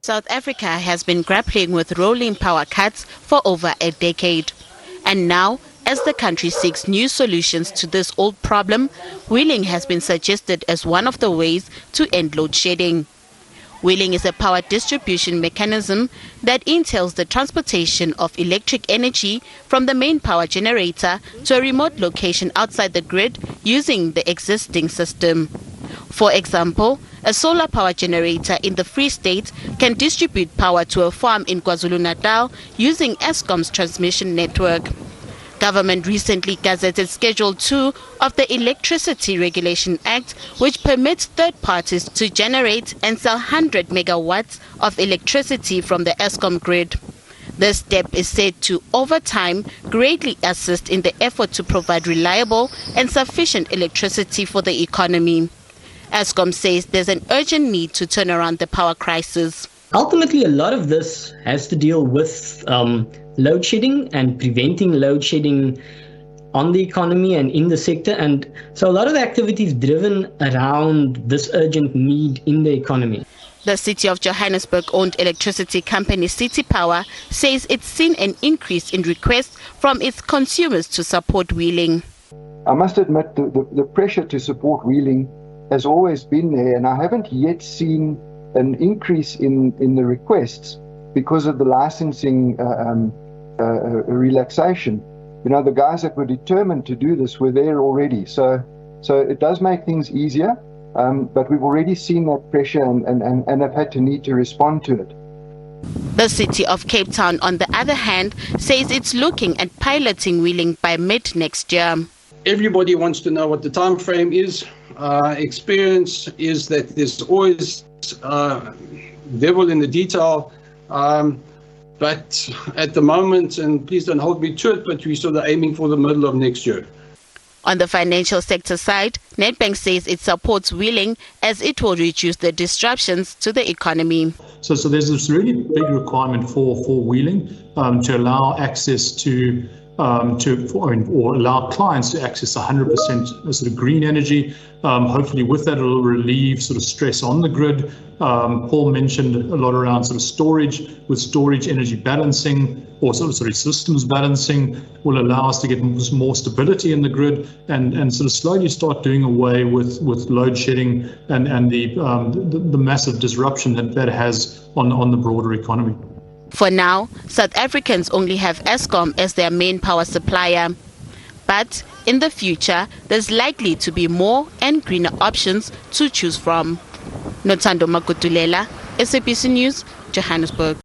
South Africa has been grappling with rolling power cuts for over a decade. And now, as the country seeks new solutions to this old problem, wheeling has been suggested as one of the ways to end load shedding. Wheeling is a power distribution mechanism that entails the transportation of electric energy from the main power generator to a remote location outside the grid using the existing system. For example, a solar power generator in the Free State can distribute power to a farm in KwaZulu-Natal using Eskom's transmission network. Government recently gazetted Schedule 2 of the Electricity Regulation Act, which permits third parties to generate and sell 100 megawatts of electricity from the Eskom grid. This step is said to, over time, greatly assist in the effort to provide reliable and sufficient electricity for the economy. Eskom says there's an urgent need to turn around the power crisis. Ultimately, a lot of this has to deal with load shedding and preventing load shedding on the economy and in the sector. And so a lot of the activity is driven around this urgent need in the economy. The City of Johannesburg-owned electricity company City Power says it's seen an increase in requests from its consumers to support wheeling. I must admit the pressure to support wheeling has always been there, and I haven't yet seen an increase in the requests because of the licensing relaxation. You know, the guys that were determined to do this were there already. So it does make things easier, but we've already seen that pressure and have had to need to respond to it. The City of Cape Town, on the other hand, says it's looking at piloting wheeling by mid next year. Everybody wants to know what the time frame is. Experience is that there's always devil in the detail, but at the moment, and please don't hold me to it, but we're sort of aiming for the middle of next year. On the financial sector side, Netbank says it supports wheeling as it will reduce the disruptions to the economy. So there's this really big requirement for wheeling to allow access to or allow clients to access 100% sort of green energy. Hopefully with that it'll relieve sort of stress on the grid. Paul mentioned a lot around sort of storage. With storage, energy balancing or systems balancing will allow us to get more stability in the grid and sort of slowly start doing away with load shedding and the massive disruption that has on the broader economy. For now, South Africans only have Eskom as their main power supplier. But in the future, there's likely to be more and greener options to choose from. Nothando Makutulela, SABC News, Johannesburg.